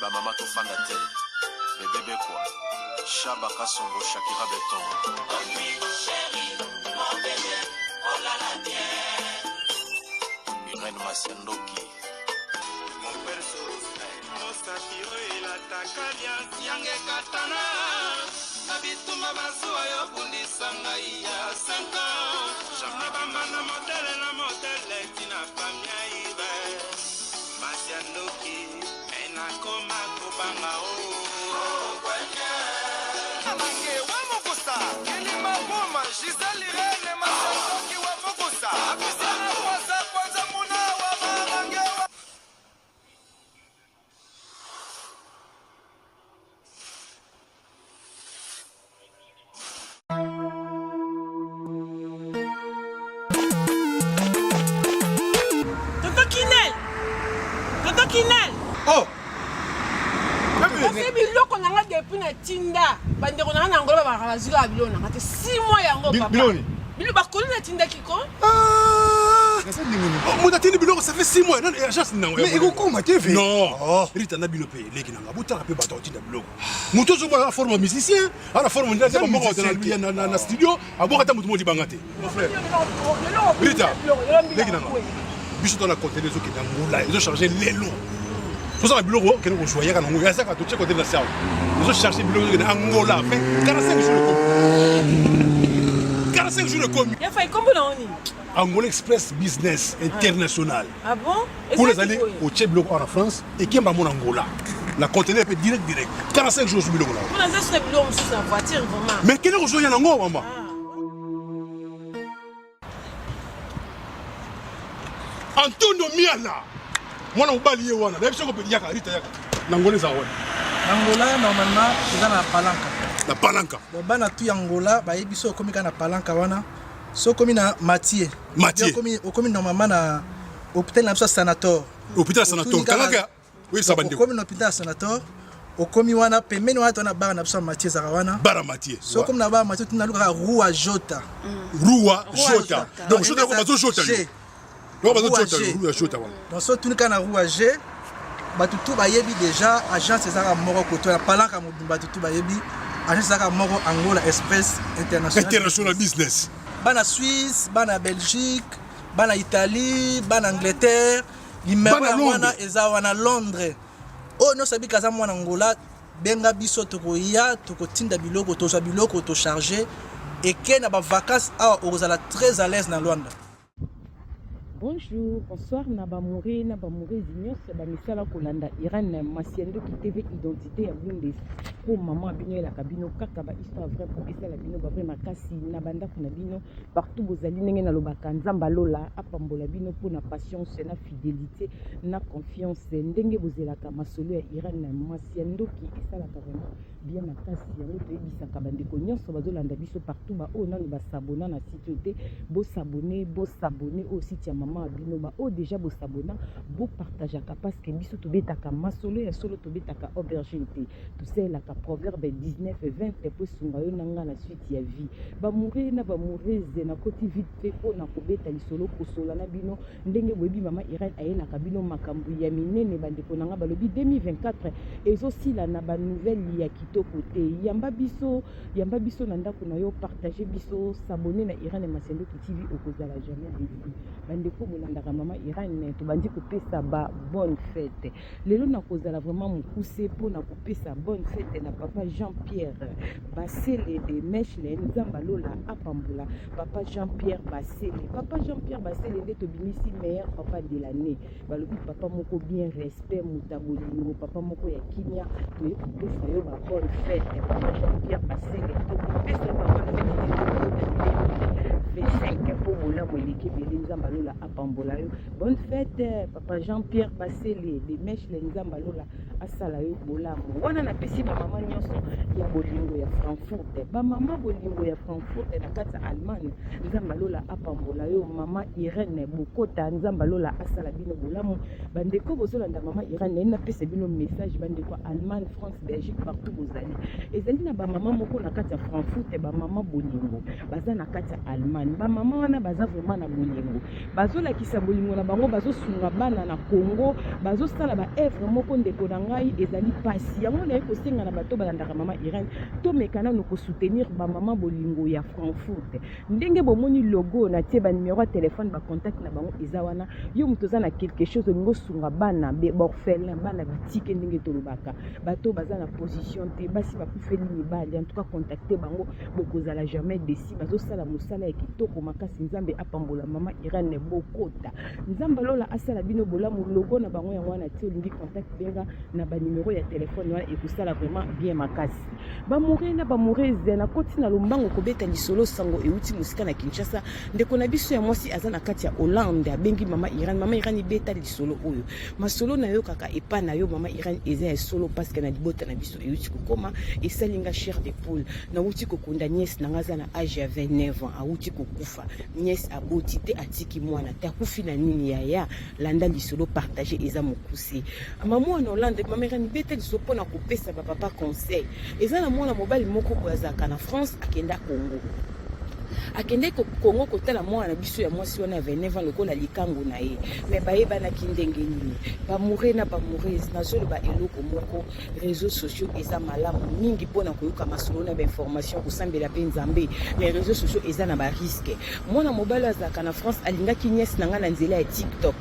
ba mama to fanda te bébé quoi Chaba Kasongo Shakira Beton chérie mon bébé oh la la bien Irène Masiandoki mon perso Osatiro ila takalia siange katana Nabituma basua yo bundisa ngai ya 5 ans Jamna bamana modele tina famia ibe Masiandoki ena koma kubanga o kwenye Amange wa mokosa Kelima boma Giselle Irene Masiandoki wa mokosa Abisana kwanza muna wa marange wa Kinel. Oh. C'est biloko nanga depuis na tinda. Bande ko nanga ngolo ba bazika biloko nanga te 6 mois yango papa. Biloni. Bilo ba koli na tinda kiko. Ah. Mon atteint biloko ça fait 6 mois. Non, agence nango. Mais iko koma te ve. Non. Rita na biloko leki nanga. Bota pe bato tinda biloko. Muto zo ba forme musicien, ala forme ndeza ba moko na studio, aboka ta mutu modi bangate. Mon frère. Rita. Leki nanga. Biso dans la côté des autres qui là ils ont chargé les lots tout ça le bureau que nous choisir quand on y a ça quand tu côté de la salle ils ont chargé le bureau de Angola fait 45 jours de 45 jours de commis il a fait combien d'années Angola Express Business International ah bon pour les aller au Tchèque en France et qui m'a mon Angola la conteneur peut direct 45 jours sur le bureau là on a ça sur le bureau sur en voiture vraiment mais quel est le jour il y a Angola maman Antonio Miala mwana mobali ye wana na biso ko pedi yaka rita yaka nangola za wana Angola normalement eza na palanka bon bana tu Angola ba yebiso komi kana palanka wana so komi na Mathieu komi normalement na hôpital na biso sanator kalaka oui ça bande komi na hôpital sanator okomi wana pembeni wana tona bara na biso Mathieu zaka wana bara Mathieu so komi na bara Mathieu tuna luka Rua Jota donc Jota ko bazo Jota donc so tuni kana Rua G batutu bayebi déjà agence ezaka moko koto ya palanka modumba tutu bayebi agence ezaka moko Angola Express International Business bana Suisse bana Belgique bana Italie bana Angleterre limero wana eza wana Londres o no sabi kaza mwana Angola benga biso tokoya tokotinda biloko tozwa biloko to charger et que na ba vacances a ozala très à l'aise na Luanda. Bonjour, bonsoir, Nabamoué, Zinyos, Bamisala Kolanda, Iran, Masiendo qui TV identité à Bundes. Pour maman Abino la cabine, Kakaba, histoire vraie pour Issa la Bino, Babré Makasi, Nabanda Kunabino, partout vous allez n'en Lobakan, Zambalola, Apambola Bino pour na patience, na fidélité, na confiance, Ndenge Bozelaka, Masolo, Iran, Masiendo qui Issa la cabine, bien Makasi, Yango, Issa Kabande Konyon, Sobazolanda Biso partout, on a le s'abonner na site, beau s'abonner au site maman abino ba o déjà bo s'abonner bo partager parce que biso to betaka masolo ya solo to betaka aubergine to c'est la proverbe 19:20 pour sunga yo nanga la suite ya vie ba mourir na koti vite fait on a ko beta lisolo ko sola na bino ndenge boyebi mama Irene ayela kabino makambu ya minene bande ko nanga balobi 2024 ezo sila na ba nouvelle ya kitoko te yamba biso na ndako na yo partager biso s'abonner na Irene Masendo TV okozala jamais déçu bande ko bolandaka mama Irene to bandi ko pesa ba bonne fête lelo na kozala vraiment mokuse po na ko pesa bonne fête na papa Jean-Pierre Basele de Mechle nzamba lola apambola papa Jean-Pierre Basele nde to bimisi meilleur papa de l'année balobi papa moko bien respect mutabolingo papa moko ya kimia to pesa yo ba bonne fête papa Jean-Pierre Basele to pesa ba bonne fête pour mola moliki beli nzamba lola apambola yo bonne fête papa Jean-Pierre Basele de Mechle nzamba lola asala yo bolamo wana na pesi ba mama nyonso ya bolingo ya Frankfurt ba mama bolingo ya Frankfurt na kata Allemagne nzamba lola apambola yo mama Irene Bokota nzamba lola asala bino bolamo bandeko bozolanda mama Irene na pesa bino message bandeko Allemagne France Belgique partout bozali ezali na ba mama moko na kata Frankfurt ba mama bolingo baza na kata Allemagne irani bamama wana baza vraiment na bolingo bazolakisa bolingo na bango bazosunga bana na Congo bazosala baevre moko ndeko na ngai ezali pasi yango naye kosenga na bato balandaka mama irani tomekana nokosoutenir bamama bolingo ya Frankfurt ndenge bomoni logo na tie banimero ya telefone bacontact na bango eza wana yo moto oza na quelque chose olingo sunga bana borphelin bana bitike ndenge tolobaka bato baza na position te basi bakufeli mibali en tout cas contacter bango bokozala jamais desi bazosala mosala ya kitoko makasi nzambe apambola mama irane bokota nzambe lola asala bino bolamu logo na bango yango wana tie olingi contact benga na banimero ya telefone wana ekosala vraiment bien makasi bamore na bamoreze na koti na lombango kobeta lisolo sango euti mosika na Kinshasa ndeko na biso ya mwasi aza na kati ya Hollande abengi mama Irani beta lisolo oyo masolo na yo kaka epa na yo mama Irani eza ya solo parce que na libota na biso euti kokoma esalinga chair de poule na uti kokunda nièce na ngaza na âge ya 29 ans auti kokufa nièce aboti te atiki mwana ta kufi na nini ya landa lisolo partager eza mokusi maman na Hollande mama Irani beta lisolo pona kopesa papa conseil eza na mwana mobali moko boazaka na France akenda Congo akende Congo kotala mwana biso ya mwasi wana 29 ans lokola likango na ye mais bayebanaki ndenge nini bamure na bamoureuse nazoloba eloko moko réseaux sociaux eza malamu mingi mpona koyoka masolo na bainformation kosambela mpe nzambe mais réseaux sociaux eza na bariske mwana mobali azalaka na France alingaki nièce na nga na nzela ya TikTok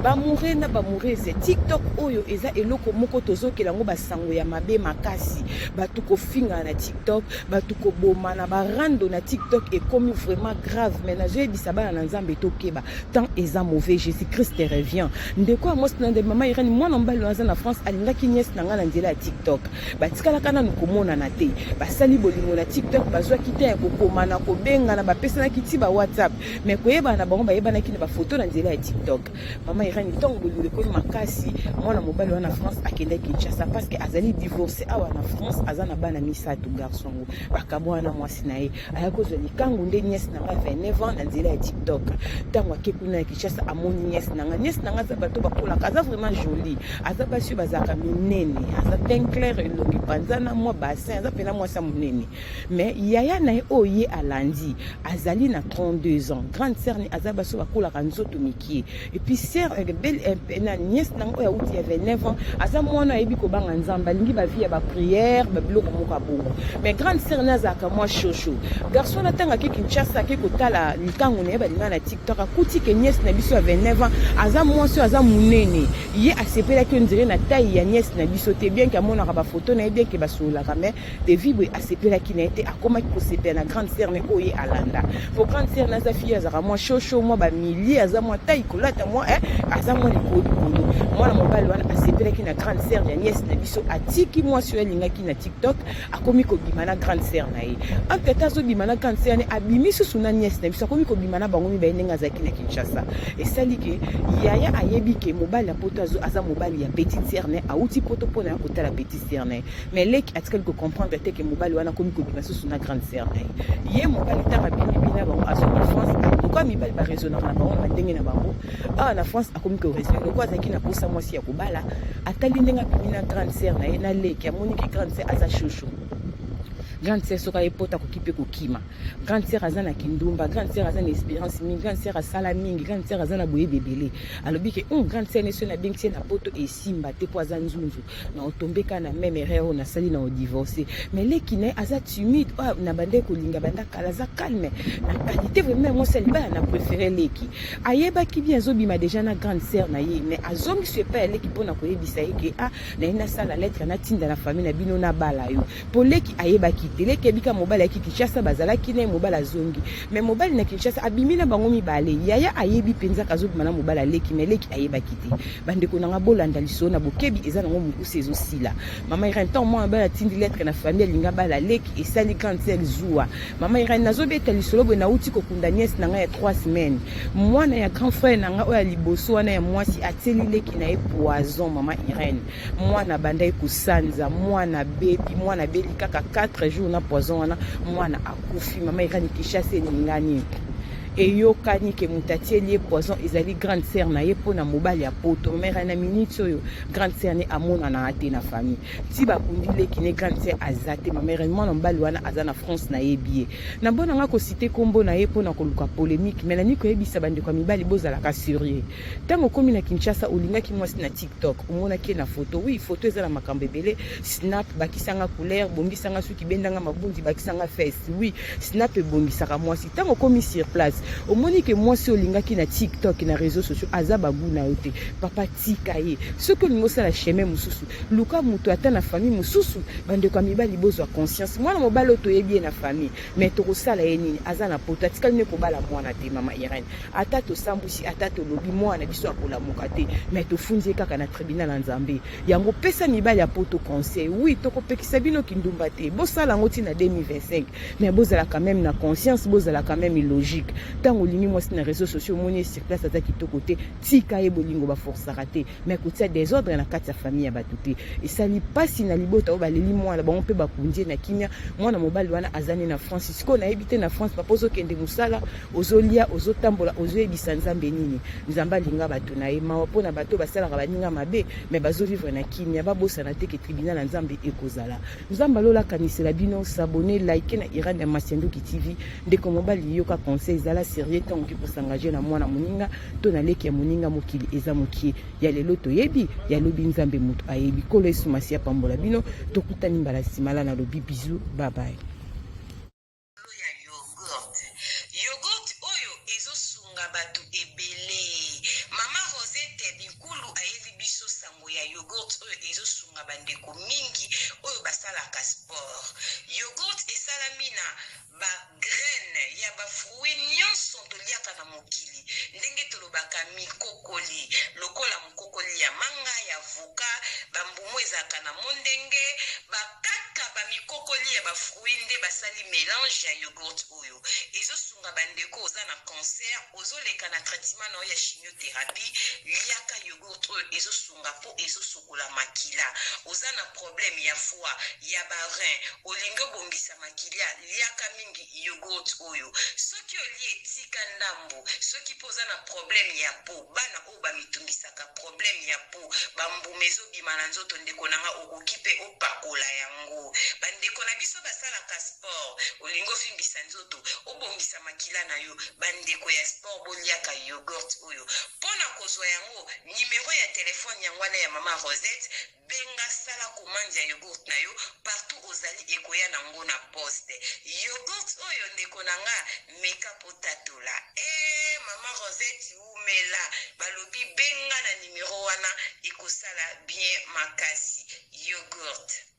bamure na bamoureuse TikTok oyo eza eloko moko tozokela yango basango ya mabe makasi bato kofinga na TikTok bato koboma na barando na TikTok ekomi vraiment grave mais nazobisa bana na nzambe tokeba tant eza mauvais Jésus-Christ revient ndeko amos na de mama Irani mwana mbali waza na France alingaki nièce na nga na nzela ya TikTok batikala kana nukomona na te basali bolingo na TikTok bazwa kite ya kokoma na kobenga na bapesa na kiti ba WhatsApp mais koyeba na bango bayeba na kine ba photo na nzela ya TikTok mama Irani tongo bolingo ko makasi mwana mobali wana na France akenda Kinshasa parce que azali divorcé awa na France azana bana misato garçon bakabwana mwasi na ye ayakozo likango nde nièce na nga 29 ans na nzela ya TikTok tango akekuna ya Kinshasa amoni nièce na nga za bato bakolaka aza vraiment jolie aza basi bazaka minene aza teint clair elongi panzana mwa bassin aza pena mwasa monene mais yaya na ye oye alandi azali na 32 ans grande sœur ni aza baso bakolaka nzoto mikie et puis sœur belle na nièce na nga oya uti ya 29 ans aza mwana ayebi kobanga nzamba lingi ba vie ya ba prière ba biloko moko abongo mais grande sœur na azaka mwa chocho garçon na tanga ki Kinshasa ki kotala likango na ye balinga na TikTok akuti ke nièce na biso ya 29 ans aza mwasi aza munene ye asepelaki ondire na taille ya nièce na biso te bien ke amonaka bafoto na ye bien ke basololaka mais de vibre asepelaki na ye te akomaki kosepela na grande sœur ne oye alanda po grande sœur na aza fille azaka mwa shosho mwa bamilie aza mwa taille kolata mwa aza mwa likolo mwana mobali wana asepelaki na grande sœur ya nièce na biso atiki mwasi oyo alingaki na TikTok akomi kobima na grande sœur na ye entre-temps azobima na grande sœur ne abimi susu na nièce na biso akomi kobima na bango mibale ndenge azalaki na Kinshasa esali ke yaya ayebi ke mobali ya poto aza mobali ya petite sœur ne auti poto mpona ya kotala petite sœur ne mais leki atikali kocomprendre te ke mobali wana akomi kobima susu na grande sœur na ye mobali ntango abimi na bango azoki France lokwa mibali baresonaka na bango na bandenge na bango awa na France akomi koresone lokwa azalaki na posa mwasi ya kobala atali ndenge abimi na grande sœur na ye na leki amoniki grande sœur aza shosho grande sœur soka epota kokipe kokima grande sœur aza na kindumba grande sœur aza na espérance mingi grande sœur asala mingi grande sœur aza na boye bebele alobi ke grande sœur neso na bengisi na poto esimba te po aza nzunzu na otombeka na même erreur na sali na odivorcé mais leki na aza timide na bande kolinga banda kala aza calme na qualité vraiment moi c'est libala na préféré leki ayebaki bien azobima déjà na grande sœur na ye mais azongi se pa leki pona koyebisa ye ke na ina sala lettre na tinda na famille na bino na bala yo po leki ayebaki teleke bika mobali ya Kinshasa bazalaki na mobali azongi mais mobali na Kinshasa abimi na bango mibale yaya ayebi penza kazobima na mobali leki mais leki ayebaki te bandeko na nga bolanda liso na bokebi eza nango mukusi ezosila mama Irene tant moi ba tindi lettre na famille linga bala leki esali grande sœur zuwa mama Irene nazobeta lisolo bo na uti kokunda nièce na nga ya 3 semaines mwana ya grand frère na nga oya liboso wana ya mwasi ateli leki na ye poison mama Irene mwana bandai kusanza mwana bebi kaka 4 jours na poison wana mwana akufi mama Irene Kinshasa elingani eyokani ke mutatie lié poison ezali grande sœur na ye pona mobali ya poto mère na minute oyo grande sœur ne amona na ate na famille ti bakundi leki ne grande sœur azate ma mère mwana mbali wana aza na France na yebie na bona nga ko citer kombo na ye pona koluka polémique mais na niko yebisa bande kwa mibali bozala ka sérieux tango komi na Kinshasa olingaki mwasi na TikTok omona ki na photo oui photo ezala makambo ebele snap bakisanga couleur bongisanga suki bendanga mabundi bakisanga face oui snap ebongisaka mwasi tango komi sur place omoni ke mwasi olingaki na TikTok na réseaux sociaux aza baguna yote papa tika ye ce que nous ça la chemin mususu luka muto ata na famille mususu bande kwa mibali bozwa conscience mwana mobali oto yebi na famille mais to sala yenini aza na poto atikali ne ko bala mwana te mama Irene ata to sambusi ata to lobi mwana biso akola mokate mais to funzi kaka na tribunal na Nzambe yango pesa mibali ya poto conseil oui to ko pekisa bino kindumba te bosala ngoti na 2025 mais bozala quand même na conscience bozala quand même logique tango limi mwasi na réseaux sociaux moni sur place aza kitoko te tika ye bolingo ba force raté mais kotia désordre na kati ya famille ya batuté et sali pasi na libota o baleli mwana bango pe bakundie na kimia mwana mobali wana azani na France siko na ebité na France papa ozokende musala ozolia ozotambola ozoyebisa Nzambe nini Nzamba linga bato na ye mawa pona bato basala baninga mabe mais bazo vivre na kimia babosa na te ke tribunal na Nzambe ekozala Nzamba lola kanisela bino s'abonner like na Irene Masiendoki TV ndeko mobali yoka conseil zala sérieux tant ki pour s'engager na mwana moninga to na leki ya moninga mokili eza mokie ya lelo to yebi ya lobi Nzambe mutu ayebi kolo esumasi ya pambola bino tokutani mbala simala na lobi bisous bye bye. Yogurt oyo ezosunga batu ebele mama Rosette bikulu ayebi biso sango ya yogurt oyo ezosunga bandeko mingi oyo basalaka sport yogurt esalami na ba graine ya ba fruit nyonso toliaka na mokili ndenge tolobaka mikokoli lokola mokokoli ya manga ya voka bambumu ezalaka na mondenge bakaka bamikokoli ya bafruit nde basali mélange ya yogurt oyo ezosunga bandeko oza na cancer ozoleka na traitement na oyo ya chimiothérapie liaka yogurt oyo ezosunga po ezosokola makila oza na problème ya foie ya barein olingi obongisa makila liaka mingi yogurt oyo soki olie etika ndambo soki mpo oza na problème ya po bana oyo bamitungisaka problème ya po bambume ezobima na nzoto ndeko nanga okoki mpe opakola yango bandeko na biso basalaka sport olingi ovimbisa nzoto obongisa makila na yo bandeko ya sport boliaka yogurt oyo mpona kozwa yango nimero ya telefone yango wana ya mama Rosette benga sala commande ya yogurt na yo partout ozali ekoya nango na poste yogurt oyo ndeko nanga meka potatola mama Rosette umela balobi benga na nimero wana ekosala bien makasi yogurt